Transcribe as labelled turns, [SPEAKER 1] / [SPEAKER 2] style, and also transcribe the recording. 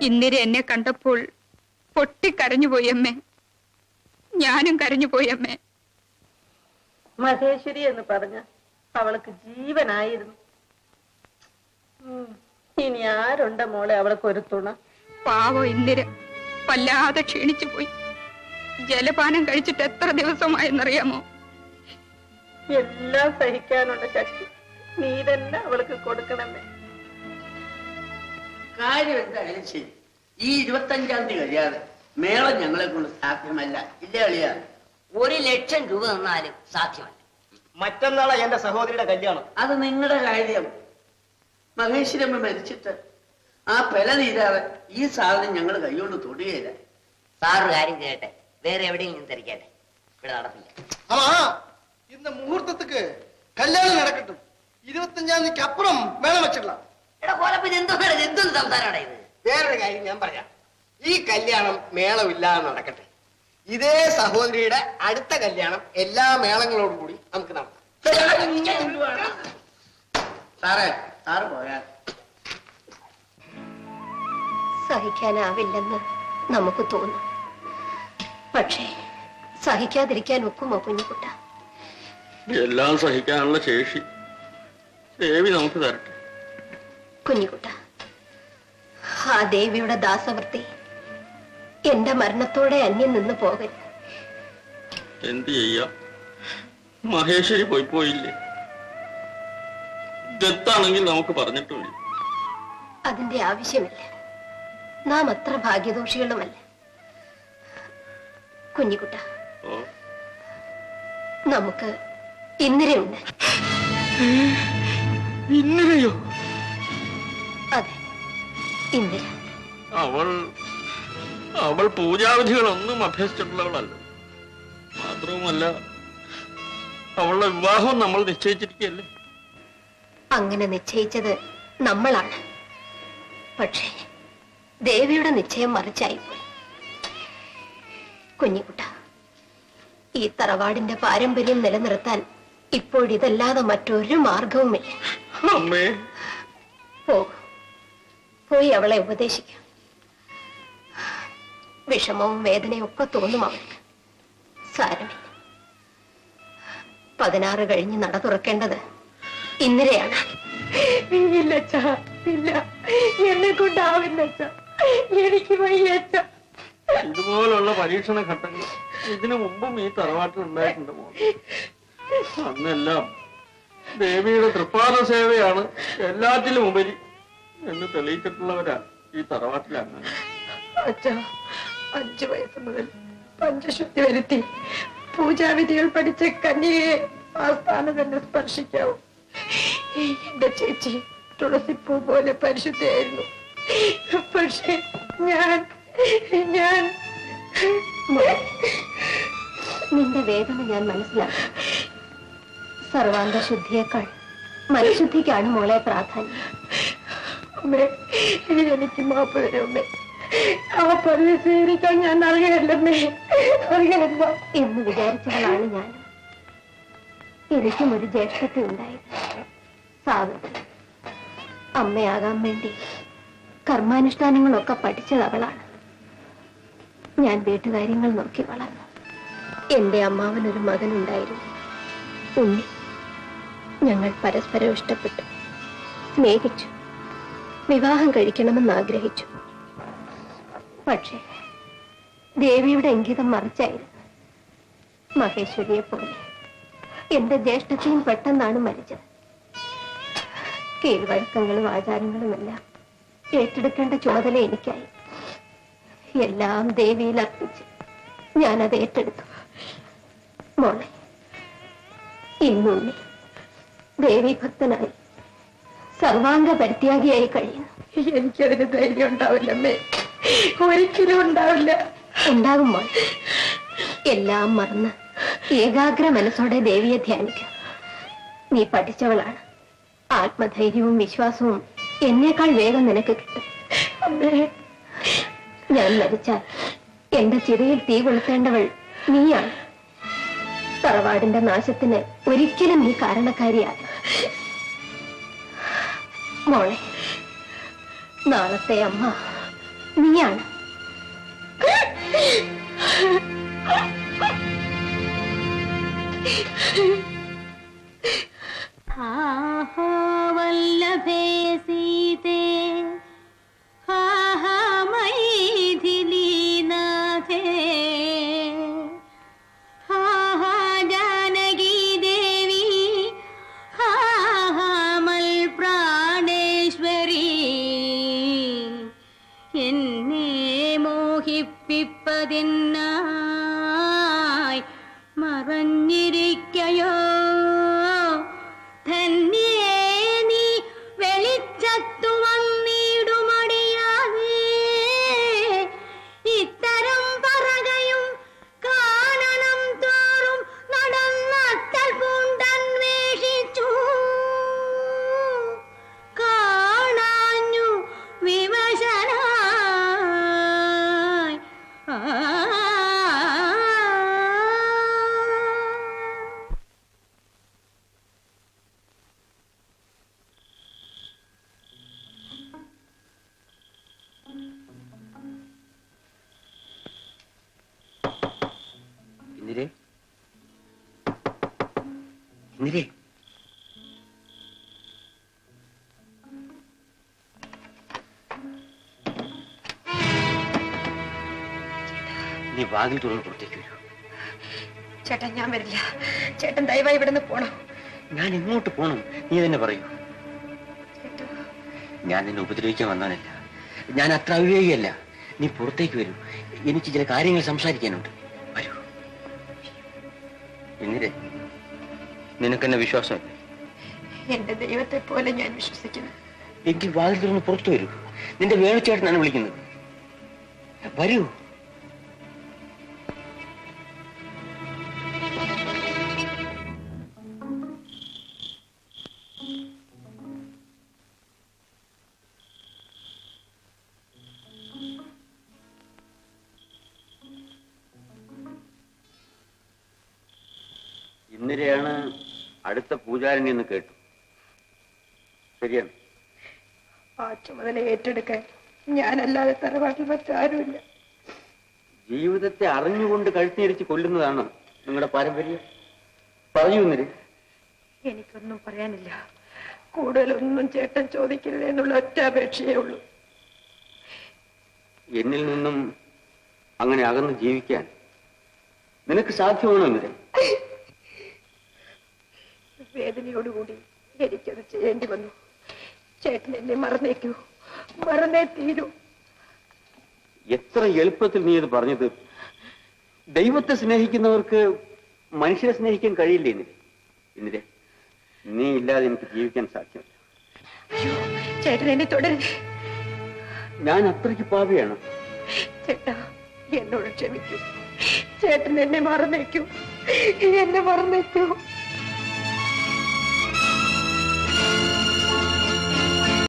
[SPEAKER 1] ഇന്ദിര എന്നെ കണ്ടപ്പോൾ പൊട്ടിക്കരഞ്ഞുപോയി അമ്മേ. ഞാനും കരഞ്ഞുപോയി അമ്മേ.
[SPEAKER 2] മഹേശ്വരി എന്ന് പറഞ്ഞ അവൾക്ക് ജീവനായിരുന്നു. ഇനി ആരുണ്ട മോളെ അവൾക്ക് ഒരു തുണ?
[SPEAKER 1] പാവം ഇന്ദിര വല്ലാതെ ക്ഷീണിച്ചു പോയി. ജലപാനം കഴിച്ചിട്ട് എത്ര ദിവസമായെന്നറിയാമോ?
[SPEAKER 2] എല്ലാം സഹിക്കാനുള്ള ശക്തി നീ തന്നെ അവൾക്ക് കൊടുക്കണമേ.
[SPEAKER 3] കാര്യം എന്തായാലും ശരി, ഈ 25-ാം തീയതി കഴിയാതെ മേളം ഞങ്ങളെ കൊണ്ട് സാധ്യമല്ല. ഇല്ല അളിയ,
[SPEAKER 4] 1,00,000 രൂപ തന്നാലും സാധ്യമല്ല.
[SPEAKER 5] മറ്റന്നാളാ എന്റെ സഹോദരിയുടെ കല്യാണം.
[SPEAKER 3] അത് നിങ്ങളുടെ കാര്യം. മഹേശ്വരമ്മ മരിച്ചിട്ട് ആ പെല തീരാതെ ഈ സാധനം ഞങ്ങൾ കൈകൊണ്ട് തൊടുകയില്ല.
[SPEAKER 4] സാറൊരു കാര്യം ചെയ്യട്ടെ, വേറെ എവിടെയെങ്കിലും തിരക്കട്ടെ, ഇവിടെ നടപ്പില്ല.
[SPEAKER 5] இந்த முகூர்த்தத்துக்கு கல்யாணம் நடக்கட்டும். 25-ാം തീയതിക്ക് അപ്പുറം മേളം വെച്ചിട്ടില്ല.
[SPEAKER 4] എടാ കോലപ്പ എന്തൊന്നും സംസാരമാണ് ഇത്?
[SPEAKER 5] വേറൊരു കാര്യം ഞാൻ പറയാം. ഈ കല്യാണം മേളമില്ലാതെ നടക്കട്ടെ. ഇതേ സഹോദരിയുടെ അടുത്ത കല്യാണം എല്ലാ മേളങ്ങളോടും കൂടി നമുക്ക് നടത്താം.
[SPEAKER 3] സാറേ, സാറ് പോയാൽ
[SPEAKER 6] സഹിക്കാനാവില്ലെന്ന് നമുക്ക് തോന്നും. പക്ഷേ സഹിക്കാതിരിക്കാൻ ഒക്കുമോ കുഞ്ഞുകുട്ട?
[SPEAKER 7] എല്ലാം സഹിക്കാനുള്ള ശേഷി ദേവി നമുക്ക് തരട്ടെ.
[SPEAKER 6] കുഞ്ഞുകുട്ട, ആ ദേവിയുടെ ദാസവൃത്തി എന്റെ മരണത്തോടെ അന്യം നിന്ന് പോകരുത്.
[SPEAKER 7] എന്ത് ചെയ്യാം, മഹേശ്വരി പോയില്ലേ. ദത്താണെങ്കിൽ നമുക്ക് പറഞ്ഞിട്ടുമില്ല.
[SPEAKER 6] അതിന്റെ ആവശ്യമില്ല. നാം അത്ര ഭാഗ്യദോഷികളുമല്ല. കുഞ്ഞിക്കുട്ട, നമുക്ക് ഇന്ദിരയുണ്ട്.
[SPEAKER 7] ഇന്ദിരയോ?
[SPEAKER 6] അതെ, ഇന്ദിര.
[SPEAKER 7] അവൾ പൂജാവിധികളൊന്നും അഭ്യസിച്ചിട്ടുള്ളവളല്ല. മാത്രവുമല്ല, അവളുടെ വിവാഹം നമ്മൾ നിശ്ചയിച്ചിരിക്കുകയല്ലേ.
[SPEAKER 6] അങ്ങനെ നിശ്ചയിച്ചത് നമ്മളാണ്. പക്ഷേ ദേവിയുടെ നിശ്ചയം മറിച്ചായിപ്പോയി. കുഞ്ഞിക്കുട്ട, ഈ തറവാടിന്റെ പാരമ്പര്യം നിലനിർത്താൻ ഇപ്പോഴിതല്ലാതെ മറ്റൊരു മാർഗവുമില്ല.
[SPEAKER 7] അമ്മേ,
[SPEAKER 6] പോയി അവളെ ഉപദേശിക്കാം. വിഷമവും വേദനയും ഒക്കെ തോന്നും അവൾക്ക്. സാരമില്ല. 16 കഴിഞ്ഞ് നട തുറക്കേണ്ടത് ഇന്ദിരയാണ്.
[SPEAKER 2] ഇല്ല, എന്നെ കൊണ്ടാവില്ല. എനിക്ക് വയ്യച്ച.
[SPEAKER 7] ഇതുപോലുള്ള പരീക്ഷണ ഘട്ടങ്ങൾ ഇതിനു മുമ്പും ഈ തറവാട്ടിൽ ഉണ്ടായിട്ടുണ്ട്. അന്നെല്ലാം ദേവിയുടെ തൃപ്പാദ സേവയാണ് എല്ലാറ്റിലും ഉപരി എന്ന് തെളിയിച്ചിട്ടുള്ളവരാ ഈ തറവാട്ടിലാണ്.
[SPEAKER 2] അച്ഛാ, 5 വയസ്സ് മുതൽ പഞ്ചശുദ്ധി വരുത്തി പൂജാവിധികൾ പഠിച്ച കന്യകയെ ആ സ്ഥാനം തന്നെ സ്പർശിക്കാവൂ. എന്റെ ചേച്ചി തുളസിപ്പൂ പോലെ പരിശുദ്ധയായിരുന്നു. പക്ഷെ ഞാൻ
[SPEAKER 6] നിന്റെ വേദന ഞാൻ മനസ്സിലാക്കി. സർവാംഗ ശുദ്ധിയേക്കാൾ മനഃശുദ്ധിക്കാണ് മോളെ പ്രാധാന്യം.
[SPEAKER 2] അമ്മേ, എനിക്ക് മാപ്പ് തരുമേ. ആ പതിവ് സ്വീകരിക്കാൻ ഞാൻ അറിയല്ലമ്മേ, അറിയല്ല
[SPEAKER 6] എന്ന് വിചാരിച്ചവളാണ് ഞാനും. എനിക്കും ഒരു ജ്യേഷ്ഠത്തെ ഉണ്ടായിരുന്നു, സാവിത്രി. അമ്മയാകാൻ വേണ്ടി കർമാനുഷ്ഠാനങ്ങളൊക്കെ പഠിച്ചത് അവളാണ്. ഞാൻ വീട്ടുകാര്യങ്ങൾ നോക്കി വളർന്നു. എന്റെ അമ്മാവനൊരു മകനുണ്ടായിരുന്നു, ഉണ്ണി. ഞങ്ങൾ പരസ്പരം ഇഷ്ടപ്പെട്ടു, സ്നേഹിച്ചു, വിവാഹം കഴിക്കണമെന്ന് ആഗ്രഹിച്ചു. പക്ഷേ ദേവിയുടെ ഇംഗിതം മറിച്ചായിരുന്നു. മഹേശ്വരിയെ പോലെ എന്റെ ജ്യേഷ്ഠത്തെയും പെട്ടെന്നാണ് മരിച്ചത്. കീഴ്വഴക്കങ്ങളും ആചാരങ്ങളും എല്ലാം ഏറ്റെടുക്കേണ്ട ചുമതല എനിക്കായി. എല്ലാം ദേവിയിൽ അർപ്പിച്ച് ഞാനത് ഏറ്റെടുത്തു. മോളെ, ഇന്നുണ്ണി ദേവി ഭക്തനായി സർവാംഗ പരിത്യാഗിയായി കഴിയുന്നു.
[SPEAKER 2] എനിക്കതിന് ധൈര്യം ഉണ്ടാവില്ലമ്മേ, ഒരിക്കലും ഉണ്ടാവില്ല.
[SPEAKER 6] ഉണ്ടാകും മോൾ. എല്ലാം മറന്ന് ഏകാഗ്ര മനസ്സോടെ ദേവിയെ ധ്യാനിക്കുക. നീ പഠിച്ചവളാണ്. ആത്മധൈര്യവും വിശ്വാസവും എന്നേക്കാൾ വേഗം നിനക്ക് കിട്ടും. ഞാൻ മരിച്ചാൽ എന്റെ ചിതയിൽ തീ കൊളുത്തേണ്ടവൾ നീയാണ്. തറവാടിന്റെ നാശത്തിന് ഒരിക്കലും നീ കാരണക്കാരിയാകും. മോളെ, നാളത്തെ അമ്മ നീയാണ്.
[SPEAKER 8] ആഹോ വല്ലഭേ സീതേ ആഹാ മൈഥിലീനാഥേ ആഹാ ജാനകി ദേവി ആഹാ മൽ പ്രാണേശ്വരി എന്നെ മോഹിപ്പിപ്പതിനായി മറഞ്ഞിരിക്കയോ ധന്യേ നീ വെളിച്ചത്തു വന്നിടുമടിയാതെ ഇത്തരം പറകയും കാനനം തോറും നടന്നത്തൽ പൂണ്ടന്വേഷിച്ചു കാണാഞ്ഞു വിവശനായി
[SPEAKER 4] ഇന്ദിരേ, ഇന്ദിരേ, നീ വാതിൽ തുറന്ന് പുറത്തേക്ക് വരൂ.
[SPEAKER 6] ചേട്ടാ ഞാൻ വരില്ല. ചേട്ടൻ ദയവായി ഇവിടെ നിന്ന് പോണം.
[SPEAKER 4] ഞാൻ എങ്ങോട്ട് പോണം? നീ തന്നെ പറയൂ. ഞാൻ നിന്നെ ഉപദ്രവിക്കാൻ വന്നവനല്ല. ഞാൻ അത്ര അവിവേകിയല്ല. നീ പുറത്തേക്ക് വരൂ. എനിക്ക് ചില കാര്യങ്ങൾ സംസാരിക്കാനുണ്ട്. വരൂ. എന്നിരെ നിനക്കെന്നെ വിശ്വാസമല്ലേ?
[SPEAKER 6] എന്റെ ദൈവത്തെ പോലെ ഞാൻ വിശ്വസിക്കുന്നു.
[SPEAKER 4] എങ്കിൽ വാതിൽ തുറന്ന് പുറത്തു വരൂ. നിന്റെ വേണുചേട്ടനാണ് വിളിക്കുന്നത്. വരൂ. ഇന്ദിരയാണ് അടുത്ത പൂജാരിണി എന്ന് കേട്ടു. ശരിയാണ്.
[SPEAKER 6] ആ ചുമതല ഏറ്റെടുക്കാൻ ഞാനല്ലാതെ തറവാട്ടിൽ മറ്റാരുമില്ല.
[SPEAKER 4] ജീവിതത്തെ അറിഞ്ഞുകൊണ്ട് കഴുത്തിരിച്ച് കൊല്ലുന്നതാണ് നിങ്ങളുടെ പാരമ്പര്യം. പറഞ്ഞു ഇന്ദിര.
[SPEAKER 6] എനിക്കൊന്നും പറയാനില്ല. കൂടുതലൊന്നും ചേട്ടൻ ചോദിക്കരുത് എന്നുള്ള ഒറ്റ അപേക്ഷയേ ഉള്ളൂ.
[SPEAKER 4] എന്നിൽ നിന്നും അങ്ങനെ അകന്ന് ജീവിക്കാൻ നിനക്ക് സാധ്യമാണോ ഇന്ദിര?
[SPEAKER 6] വേദനയോടുകൂടി എനിക്കത് ചെയ്യേണ്ടി വന്നു. ചേട്ടൻ എന്നെ മറന്നേക്കൂ. മറന്നേ തീരൂ.
[SPEAKER 4] എത്ര എളുപ്പത്തിൽ നീ ഇത് പറഞ്ഞത്. ദൈവത്തെ സ്നേഹിക്കുന്നവർക്ക് മനുഷ്യരെ സ്നേഹിക്കാൻ കഴിയില്ലേ ഇന്ദിര? ഇന്ദിര, നീ ഇല്ലാതെ എനിക്ക് ജീവിക്കാൻ സാധ്യമല്ല.
[SPEAKER 6] അയ്യോ, ചേട്ടൻ എന്നെ തുടരുത്.
[SPEAKER 4] ഞാൻ അത്രയ്ക്ക് പാപിയാണ്.
[SPEAKER 6] ചേട്ടാ എന്നോട് ക്ഷമിക്കൂ. ചേട്ടൻ എന്നെ മറന്നേക്കൂ. എന്നെ മറന്നേക്കൂ.